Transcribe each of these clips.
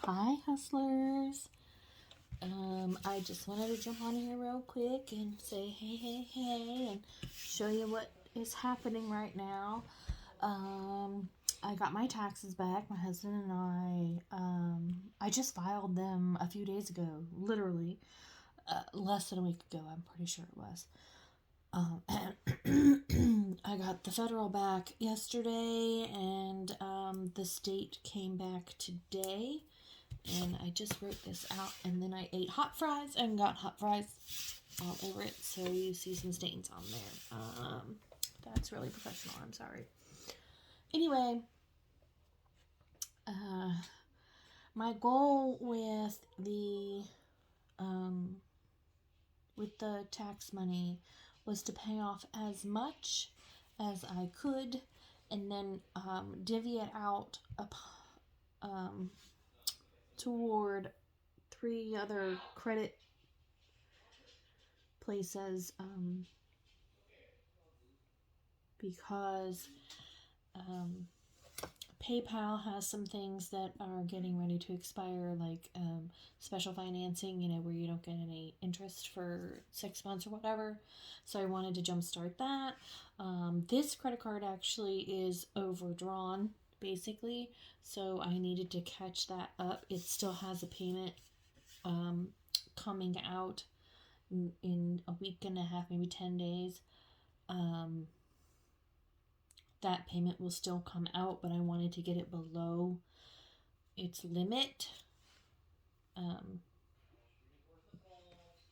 Hi, hustlers. I just wanted to jump on here real quick and say hey, and show you what is happening right now. I got my taxes back. My husband and I just filed them a few days ago, literally, less than a week ago, I'm pretty sure it was. I got the federal back yesterday, and the state came back today. And I just wrote this out, and then I ate hot fries and got hot fries all over it, so you see some stains on there. That's really professional, I'm sorry. Anyway, my goal with the tax money was to pay off as much as I could, and then divvy it out toward 3 other credit places, because PayPal has some things that are getting ready to expire, like special financing, where you don't get any interest for 6 months or whatever. So I wanted to jumpstart that. This credit card actually is overdrawn, basically, so I needed to catch that up. It still has a payment coming out in a week and a half, maybe 10 days. That payment will still come out, but I wanted to get it below its limit,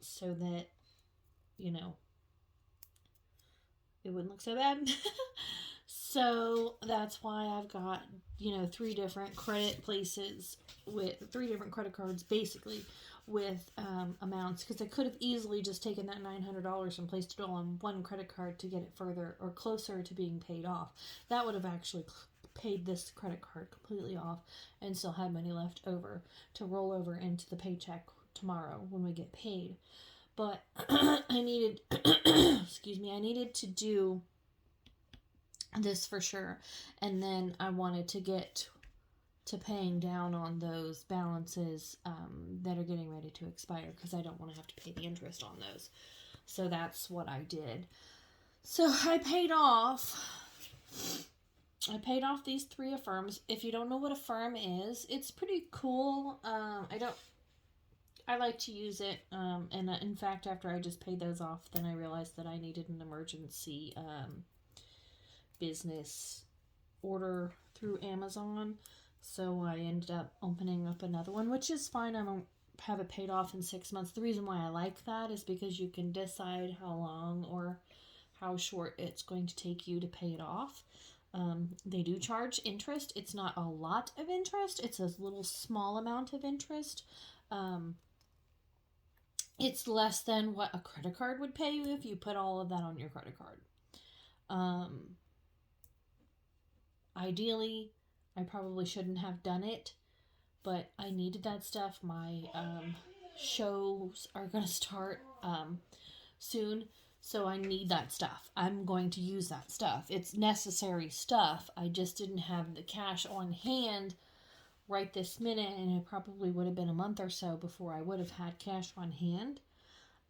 so that, it wouldn't look so bad. So that's why I've got, 3 different credit places with 3 different credit cards, basically, with amounts, because I could have easily just taken that $900 and placed it all on one credit card to get it further or closer to being paid off. That would have actually paid this credit card completely off and still had money left over to roll over into the paycheck tomorrow when we get paid. But I needed I needed to do this for sure, and then I wanted to get to paying down on those balances that are getting ready to expire, because I don't want to have to pay the interest on those. So that's what I did. So I paid off these 3 Affirms. If you don't know what Affirm is, it's pretty cool. I like to use it, and in fact, after I just paid those off, then I realized that I needed an emergency business order through Amazon. So I ended up opening up another one, which is fine. I don't have it paid off in 6 months. The reason why I like that is because you can decide how long or how short it's going to take you to pay it off. They do charge interest. It's not a lot of interest. It's a little small amount of interest. It's less than what a credit card would pay you if you put all of that on your credit card. Ideally, I probably shouldn't have done it, but I needed that stuff. My shows are going to start soon, so I need that stuff. I'm going to use that stuff. It's necessary stuff. I just didn't have the cash on hand right this minute, and it probably would have been a month or so before I would have had cash on hand.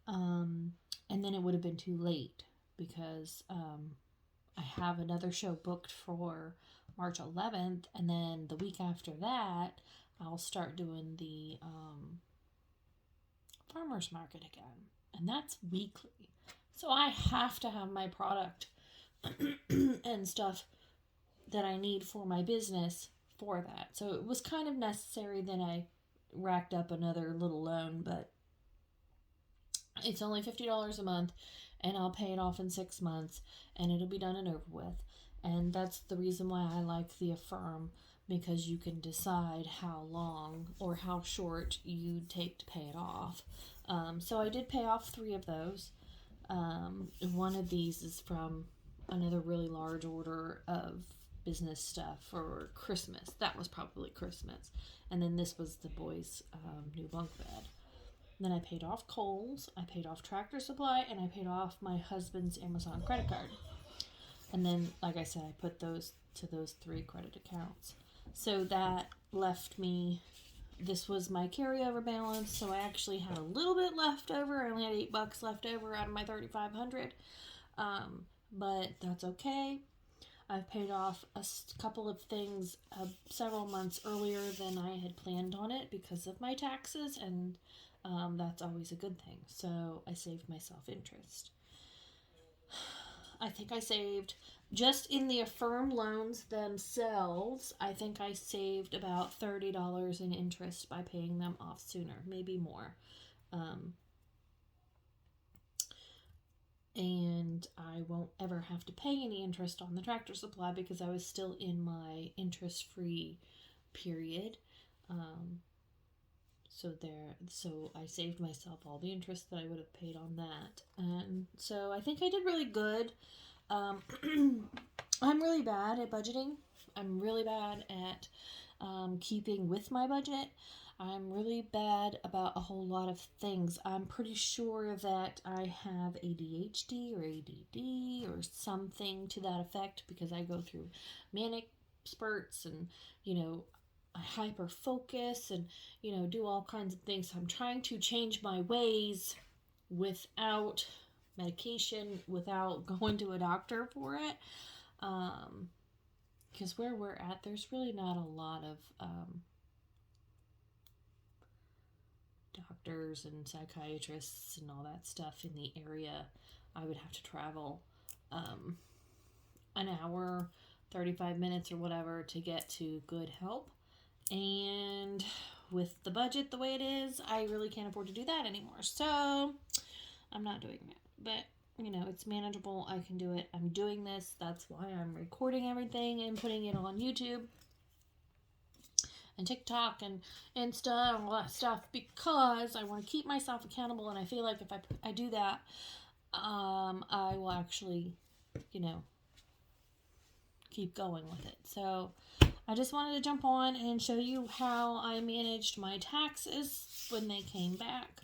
And then it would have been too late, because I have another show booked for March 11th, and then the week after that, I'll start doing the farmers market again, and that's weekly. So I have to have my product and stuff that I need for my business for that. So it was kind of necessary. Then I racked up another little loan, but it's only $50 a month, and I'll pay it off in 6 months, and it'll be done and over with. And that's the reason why I like the Affirm, because you can decide how long or how short you take to pay it off. So I did pay off 3 of those. One of these is from another really large order of business stuff for Christmas. That was probably Christmas. And then this was the boys' new bunk bed. Then I paid off Kohl's, I paid off Tractor Supply, and I paid off my husband's Amazon credit card. And then, like I said, I put those to those 3 credit accounts. So that left me, this was my carryover balance, so I actually had a little bit left over. I only had $8 left over out of my 3,500. But that's okay. I've paid off a couple of things several months earlier than I had planned on it because of my taxes, and that's always a good thing. So I saved myself interest. I think I saved, just in the Affirm loans themselves, I think I saved about $30 in interest by paying them off sooner, maybe more. And I won't ever have to pay any interest on the Tractor Supply because I was still in my interest-free period. So I saved myself all the interest that I would have paid on that. And so I think I did really good. I'm really bad at budgeting. I'm really bad at keeping with my budget. I'm really bad about a whole lot of things. I'm pretty sure that I have ADHD or ADD or something to that effect because I go through manic spurts and, I hyper focus and, do all kinds of things. So I'm trying to change my ways without medication, without going to a doctor for it. Because where we're at, there's really not a lot of doctors and psychiatrists and all that stuff in the area. I would have to travel an hour, 35 minutes or whatever to get to good help. And with the budget the way it is, I really can't afford to do that anymore. So I'm not doing that. But, it's manageable. I can do it. I'm doing this. That's why I'm recording everything and putting it on YouTube and TikTok and Insta and all that stuff because I want to keep myself accountable, and I feel like if I do that, I will actually, keep going with it. So I just wanted to jump on and show you how I managed my taxes when they came back.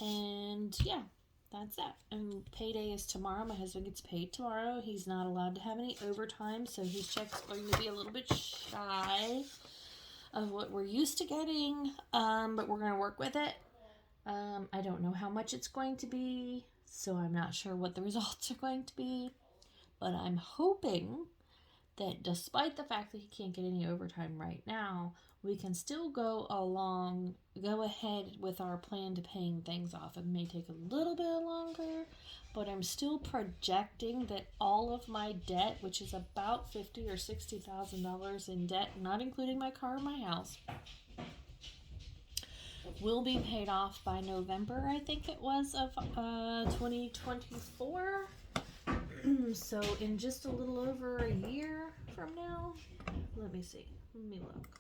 And yeah, that's that. And payday is tomorrow. My husband gets paid tomorrow. He's not allowed to have any overtime, so his check's going to be a little bit shy of what we're used to getting, but we're going to work with it. I don't know how much it's going to be, so I'm not sure what the results are going to be, but I'm hoping that despite the fact that he can't get any overtime right now, we can still go ahead with our plan to paying things off. It may take a little bit longer, but I'm still projecting that all of my debt, which is about $50,000 or $60,000 in debt, not including my car and my house, will be paid off by November, I think it was, of 2024. So in just a little over a year from now, let me look.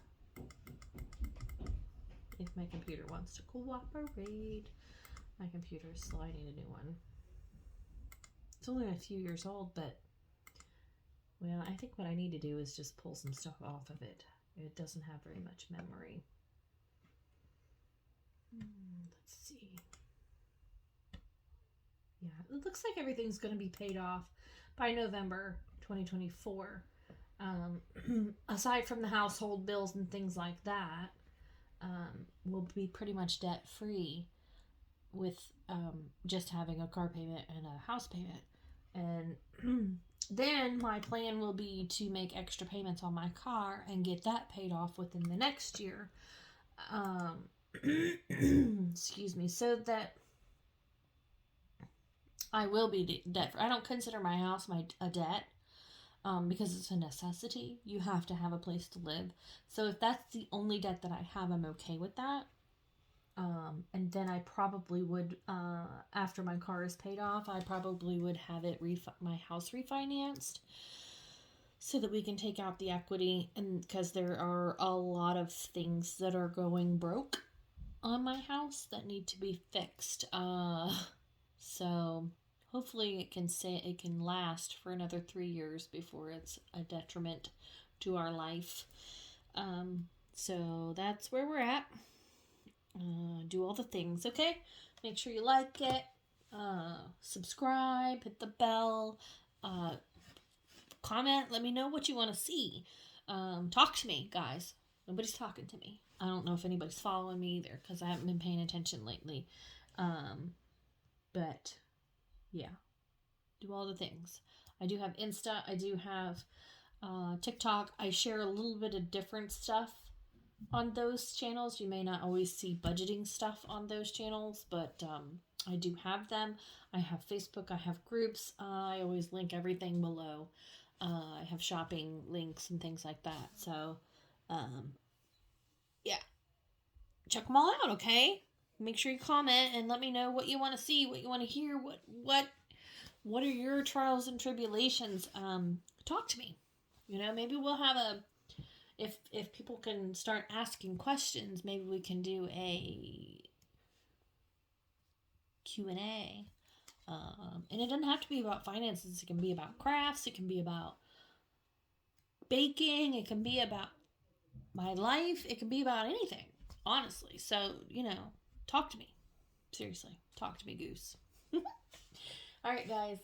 If my computer wants to cooperate. My computer is sliding a new one. It's only a few years old, but, well, I think what I need to do is just pull some stuff off of it. It doesn't have very much memory. Let's see. Yeah, it looks like everything's going to be paid off by November 2024. Aside from the household bills and things like that, we'll be pretty much debt free with just having a car payment and a house payment. And then my plan will be to make extra payments on my car and get that paid off within the next year. Excuse me, so that I will be debt free. I don't consider my house a debt. Because it's a necessity. You have to have a place to live. So if that's the only debt that I have, I'm okay with that. And then I probably would, after my car is paid off, I probably would have it my house refinanced so that we can take out the equity. And because there are a lot of things that are going broke on my house that need to be fixed. So hopefully it can last for another 3 years before it's a detriment to our life. So that's where we're at. Do all the things, okay? Make sure you like it, subscribe, hit the bell, comment. Let me know what you want to see. Talk to me, guys. Nobody's talking to me. I don't know if anybody's following me either because I haven't been paying attention lately. But yeah, do all the things. I do have Insta. I do have TikTok. I share a little bit of different stuff on those channels. You may not always see budgeting stuff on those channels, but I do have them. I have Facebook. I have groups. I always link everything below. I have shopping links and things like that. So, yeah, check them all out. Okay, make sure you comment and let me know what you want to see, what you want to hear, what are your trials and tribulations. Talk to me. Maybe we'll have if people can start asking questions, maybe we can do a Q&A. And it doesn't have to be about finances. It can be about crafts. It can be about baking. It can be about my life. It can be about anything, honestly. So, talk to me. Seriously, talk to me, goose. All right, guys.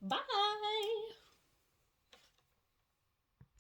Bye.